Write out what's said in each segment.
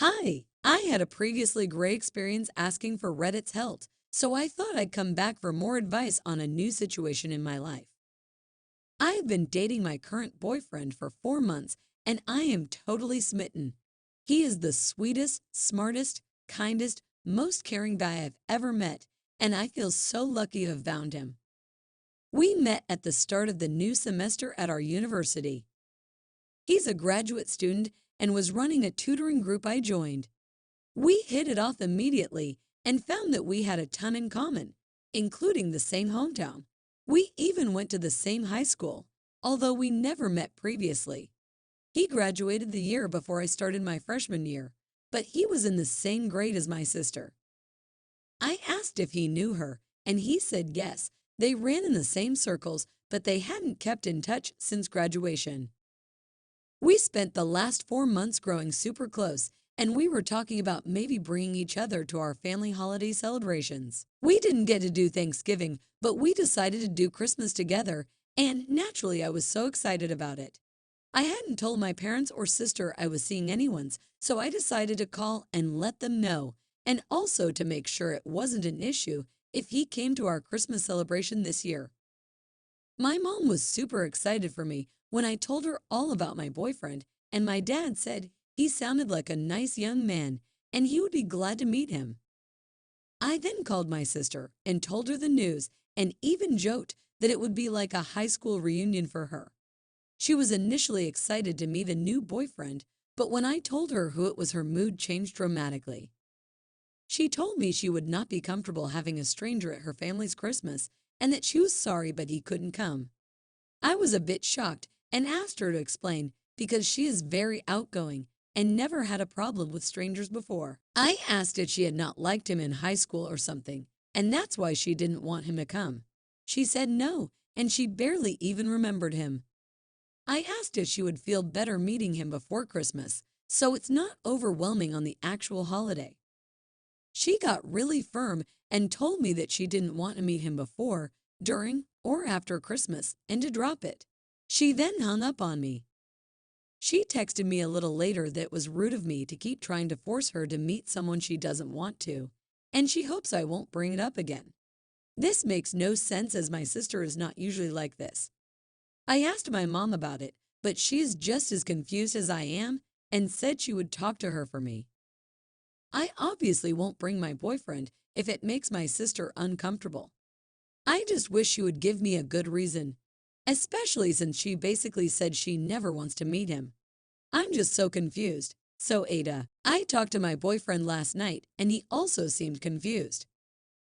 Hi, I had a previously great experience asking for Reddit's help, so I thought I'd come back for more advice on a new situation in my life. I have been dating my current boyfriend for 4 months, and I am totally smitten. He is the sweetest, smartest, kindest, most caring guy I've ever met, and I feel so lucky to have found him. We met at the start of the new semester at our university. He's a graduate student and was running a tutoring group I joined. We hit it off immediately and found that we had a ton in common, including the same hometown. We even went to the same high school, although we never met previously. He graduated the year before I started my freshman year, but he was in the same grade as my sister. I asked if he knew her, and he said yes. They ran in the same circles, but they hadn't kept in touch since graduation. We spent the last 4 months growing super close, and we were talking about maybe bringing each other to our family holiday celebrations. We didn't get to do Thanksgiving, but we decided to do Christmas together, and naturally I was so excited about it. I hadn't told my parents or sister I was seeing anyone's, so I decided to call and let them know, and also to make sure it wasn't an issue if he came to our Christmas celebration this year. My mom was super excited for me when I told her all about my boyfriend, and my dad said he sounded like a nice young man and he would be glad to meet him. I then called my sister and told her the news and even joked that it would be like a high school reunion for her. She was initially excited to meet a new boyfriend, but when I told her who it was, her mood changed dramatically. She told me she would not be comfortable having a stranger at her family's Christmas and that she was sorry but he couldn't come. I was a bit shocked and asked her to explain because she is very outgoing and never had a problem with strangers before. I asked if she had not liked him in high school or something, and that's why she didn't want him to come. She said no, and she barely even remembered him. I asked if she would feel better meeting him before Christmas, so it's not overwhelming on the actual holiday. She got really firm and told me that she didn't want to meet him before, during, or after Christmas, and to drop it. She then hung up on me. She texted me a little later that it was rude of me to keep trying to force her to meet someone she doesn't want to, and she hopes I won't bring it up again. This makes no sense as my sister is not usually like this. I asked my mom about it, but she is just as confused as I am and said she would talk to her for me. I obviously won't bring my boyfriend if it makes my sister uncomfortable. I just wish she would give me a good reason, especially since she basically said she never wants to meet him. I'm just so confused. So Ada, I talked to my boyfriend last night and he also seemed confused.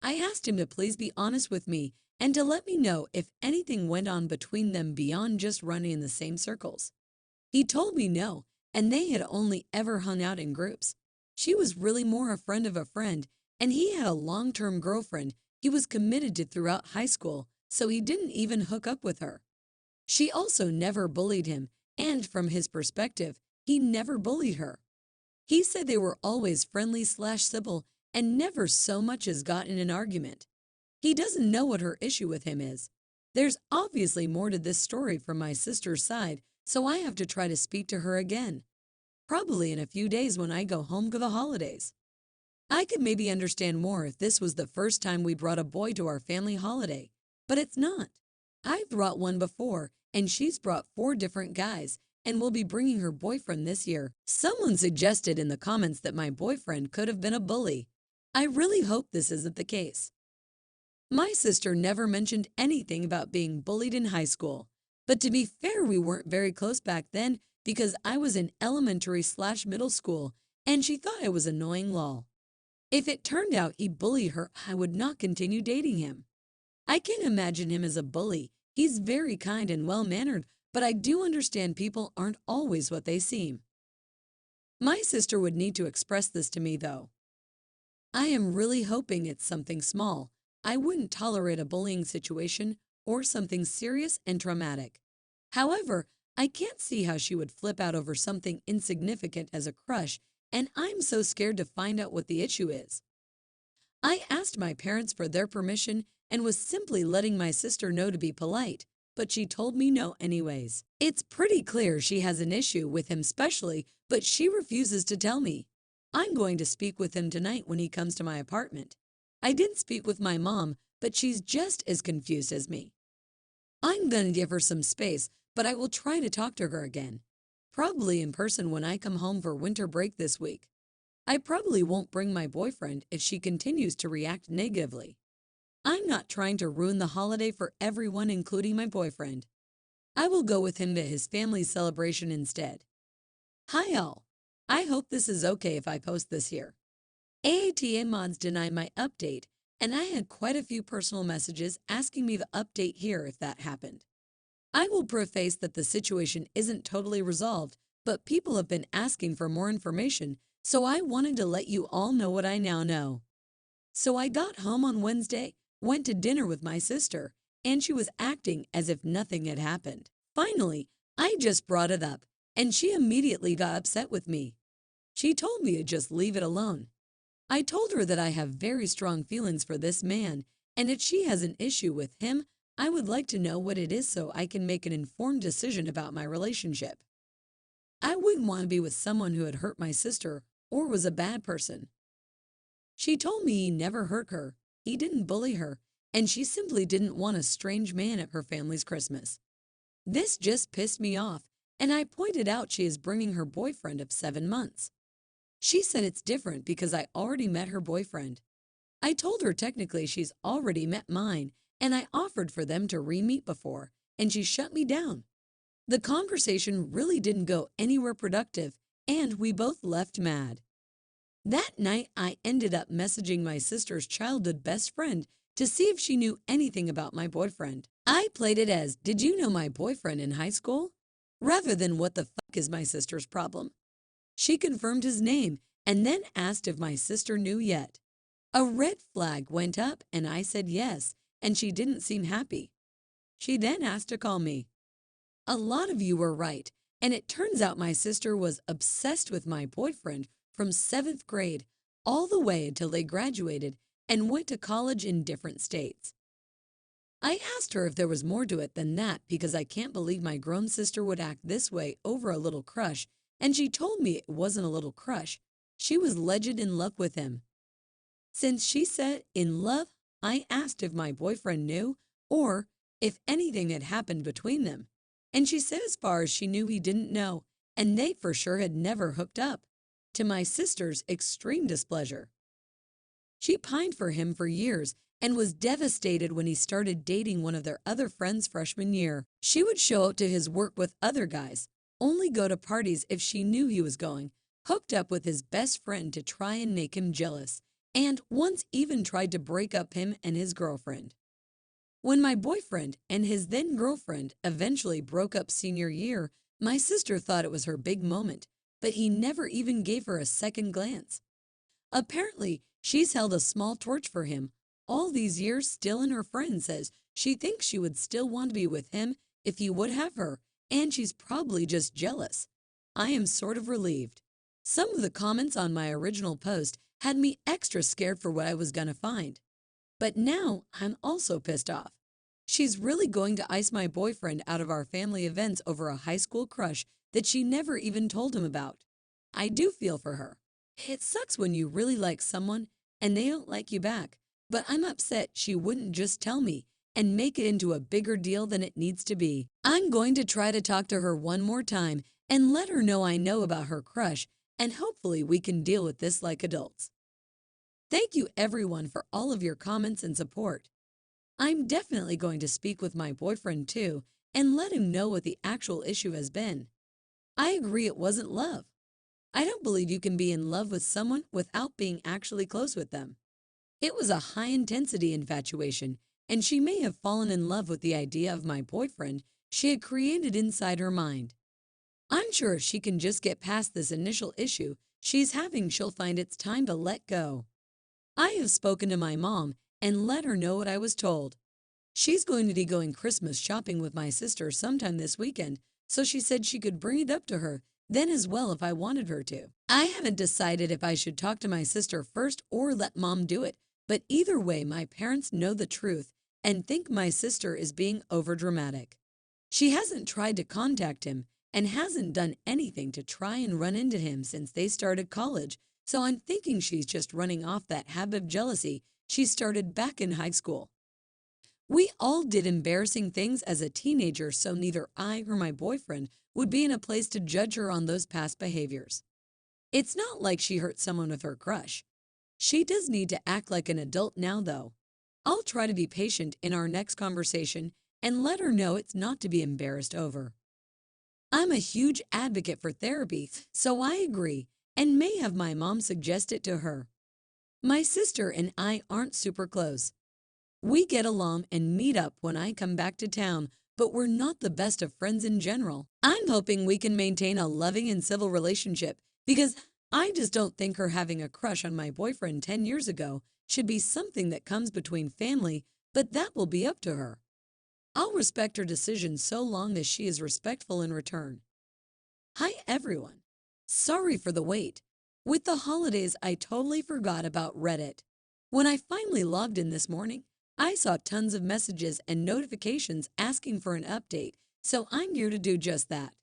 I asked him to please be honest with me and to let me know if anything went on between them beyond just running in the same circles. He told me no, and they had only ever hung out in groups. She was really more a friend of a friend, and he had a long-term girlfriend he was committed to throughout high school, so he didn't even hook up with her. She also never bullied him, and from his perspective, he never bullied her. He said they were always friendly/civil and never so much as got in an argument. He doesn't know what her issue with him is. There's obviously more to this story from my sister's side, so I have to try to speak to her again. Probably in a few days when I go home for the holidays. I could maybe understand more if this was the first time we brought a boy to our family holiday, but it's not. I've brought one before, and she's brought 4 different guys, and will be bringing her boyfriend this year. Someone suggested in the comments that my boyfriend could have been a bully. I really hope this isn't the case. My sister never mentioned anything about being bullied in high school, but to be fair, we weren't very close back then because I was in elementary/middle school, and she thought I was annoying lol. If it turned out he bullied her, I would not continue dating him. I can't imagine him as a bully. He's very kind and well-mannered, but I do understand people aren't always what they seem. My sister would need to express this to me, though. I am really hoping it's something small. I wouldn't tolerate a bullying situation or something serious and traumatic. However, I can't see how she would flip out over something insignificant as a crush, and I'm so scared to find out what the issue is. I asked my parents for their permission and was simply letting my sister know to be polite, but she told me no anyways. It's pretty clear she has an issue with him specially, but she refuses to tell me. I'm going to speak with him tonight when he comes to my apartment. I didn't speak with my mom, but she's just as confused as me. I'm going to give her some space, but I will try to talk to her again. Probably in person when I come home for winter break this week. I probably won't bring my boyfriend if she continues to react negatively. I'm not trying to ruin the holiday for everyone, including my boyfriend. I will go with him to his family's celebration instead. Hi all. I hope this is okay if I post this here. AITA mods denied my update, and I had quite a few personal messages asking me to update here if that happened. I will preface that the situation isn't totally resolved, but people have been asking for more information, so I wanted to let you all know what I now know. So I got home on Wednesday, went to dinner with my sister, and she was acting as if nothing had happened. Finally, I just brought it up, and she immediately got upset with me. She told me to just leave it alone. I told her that I have very strong feelings for this man, and if she has an issue with him, I would like to know what it is so I can make an informed decision about my relationship. I wouldn't want to be with someone who had hurt my sister or was a bad person. She told me he never hurt her, he didn't bully her, and she simply didn't want a strange man at her family's Christmas. This just pissed me off, and I pointed out she is bringing her boyfriend of 7 months. She said it's different because I already met her boyfriend. I told her technically she's already met mine, and I offered for them to re-meet before, and she shut me down. The conversation really didn't go anywhere productive, and we both left mad. That night, I ended up messaging my sister's childhood best friend to see if she knew anything about my boyfriend. I played it as, "Did you know my boyfriend in high school?" rather than "What the fuck is my sister's problem?" She confirmed his name and then asked if my sister knew yet. A red flag went up and I said yes, and she didn't seem happy. She then asked to call me. A lot of you were right, and it turns out my sister was obsessed with my boyfriend from 7th grade all the way until they graduated and went to college in different states. I asked her if there was more to it than that because I can't believe my grown sister would act this way over a little crush, and she told me it wasn't a little crush. She was legit in love with him. Since she said in love, I asked if my boyfriend knew or if anything had happened between them. And she said as far as she knew he didn't know, and they for sure had never hooked up, to my sister's extreme displeasure. She pined for him for years and was devastated when he started dating one of their other friends freshman year. She would show up to his work with other guys, only go to parties if she knew he was going, hooked up with his best friend to try and make him jealous, and once even tried to break up him and his girlfriend. When my boyfriend and his then girlfriend eventually broke up senior year, my sister thought it was her big moment, but he never even gave her a second glance. Apparently, she's held a small torch for him all these years still, and her friend says she thinks she would still want to be with him if he would have her, and she's probably just jealous. I am sort of relieved. Some of the comments on my original post had me extra scared for what I was gonna find. But now I'm also pissed off. She's really going to ice my boyfriend out of our family events over a high school crush that she never even told him about. I do feel for her. It sucks when you really like someone and they don't like you back, but I'm upset she wouldn't just tell me and make it into a bigger deal than it needs to be. I'm going to try to talk to her one more time and let her know I know about her crush, and hopefully we can deal with this like adults. Thank you everyone for all of your comments and support. I'm definitely going to speak with my boyfriend too and let him know what the actual issue has been. I agree it wasn't love. I don't believe you can be in love with someone without being actually close with them. It was a high-intensity infatuation, and she may have fallen in love with the idea of my boyfriend she had created inside her mind. I'm sure if she can just get past this initial issue she's having, she'll find it's time to let go. I have spoken to my mom and let her know what I was told. She's going to be going Christmas shopping with my sister sometime this weekend, so she said she could bring it up to her then as well if I wanted her to. I haven't decided if I should talk to my sister first or let mom do it, but either way my parents know the truth and think my sister is being overdramatic. She hasn't tried to contact him and hasn't done anything to try and run into him since they started college, so I'm thinking she's just running off that habit of jealousy she started back in high school. We all did embarrassing things as a teenager, so neither I or my boyfriend would be in a place to judge her on those past behaviors. It's not like she hurt someone with her crush. She does need to act like an adult now, though. I'll try to be patient in our next conversation and let her know it's not to be embarrassed over. I'm a huge advocate for therapy, so I agree and may have my mom suggest it to her. My sister and I aren't super close. We get along and meet up when I come back to town, but we're not the best of friends in general. I'm hoping we can maintain a loving and civil relationship because I just don't think her having a crush on my boyfriend 10 years ago should be something that comes between family, but that will be up to her. I'll respect her decision so long as she is respectful in return. Hi everyone. Sorry for the wait. With the holidays, I totally forgot about Reddit. When I finally logged in this morning, I saw tons of messages and notifications asking for an update, so I'm here to do just that.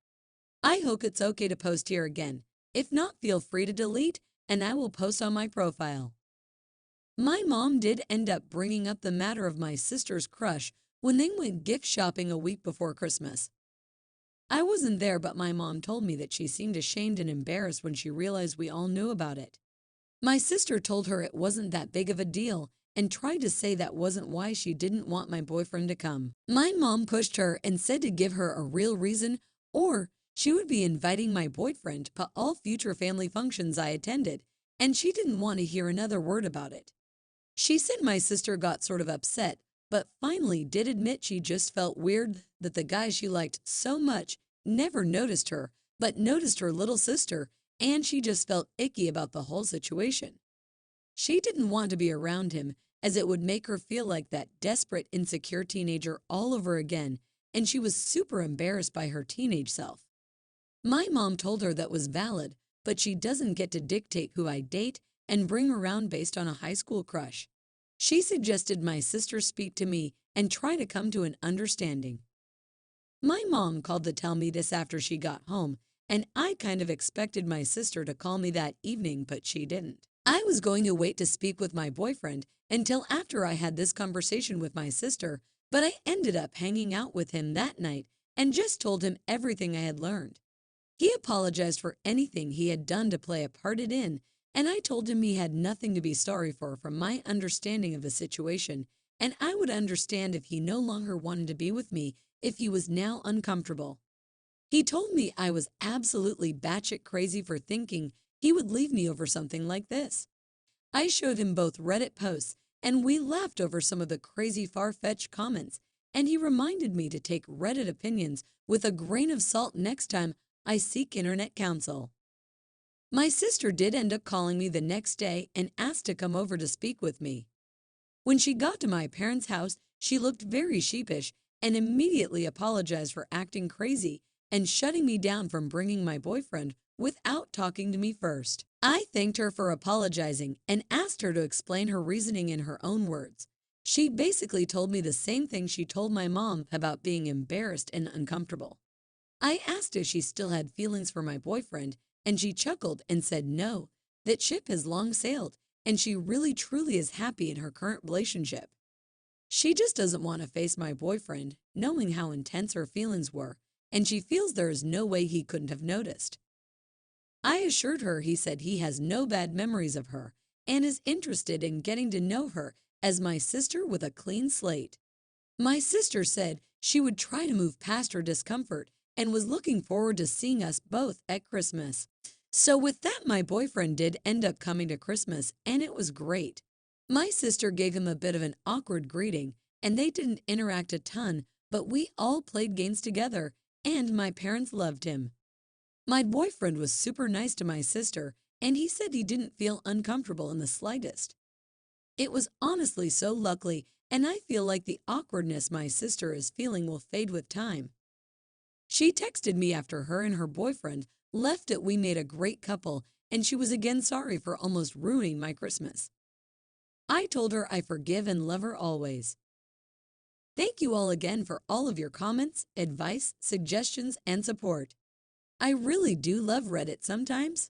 I hope it's okay to post here again. If not, feel free to delete, and I will post on my profile. My mom did end up bringing up the matter of my sister's crush when they went gift shopping a week before Christmas. I wasn't there, but my mom told me that she seemed ashamed and embarrassed when she realized we all knew about it. My sister told her it wasn't that big of a deal and tried to say that wasn't why she didn't want my boyfriend to come. My mom pushed her and said to give her a real reason or she would be inviting my boyfriend to all future family functions I attended, and she didn't want to hear another word about it. She said my sister got sort of upset, but finally did admit she just felt weird that the guy she liked so much never noticed her, but noticed her little sister, and she just felt icky about the whole situation. She didn't want to be around him as it would make her feel like that desperate, insecure teenager all over again, and she was super embarrassed by her teenage self. My mom told her that was valid, but she doesn't get to dictate who I date and bring around based on a high school crush. She suggested my sister speak to me and try to come to an understanding. My mom called to tell me this after she got home, and I kind of expected my sister to call me that evening, but she didn't. I was going to wait to speak with my boyfriend until after I had this conversation with my sister, but I ended up hanging out with him that night and just told him everything I had learned. He apologized for anything he had done to play a part in, and I told him he had nothing to be sorry for from my understanding of the situation, and I would understand if he no longer wanted to be with me if he was now uncomfortable. He told me I was absolutely batshit crazy for thinking he would leave me over something like this. I showed him both Reddit posts, and we laughed over some of the crazy far-fetched comments, and he reminded me to take Reddit opinions with a grain of salt next time I seek internet counsel. My sister did end up calling me the next day and asked to come over to speak with me. When she got to my parents' house, she looked very sheepish and immediately apologized for acting crazy and shutting me down from bringing my boyfriend without talking to me first. I thanked her for apologizing and asked her to explain her reasoning in her own words. She basically told me the same thing she told my mom about being embarrassed and uncomfortable. I asked if she still had feelings for my boyfriend, and she chuckled and said no, that ship has long sailed, and she really truly is happy in her current relationship. She just doesn't want to face my boyfriend, knowing how intense her feelings were, and she feels there is no way he couldn't have noticed. I assured her he said he has no bad memories of her and is interested in getting to know her as my sister with a clean slate. My sister said she would try to move past her discomfort and was looking forward to seeing us both at Christmas. So with that, my boyfriend did end up coming to Christmas, and it was great. My sister gave him a bit of an awkward greeting, and they didn't interact a ton, but we all played games together, and my parents loved him. My boyfriend was super nice to my sister, and he said he didn't feel uncomfortable in the slightest. It was honestly so lovely, and I feel like the awkwardness my sister is feeling will fade with time. She texted me after her and her boyfriend left that we made a great couple, and she was again sorry for almost ruining my Christmas. I told her I forgive and love her always. Thank you all again for all of your comments, advice, suggestions, and support. I really do love Reddit sometimes.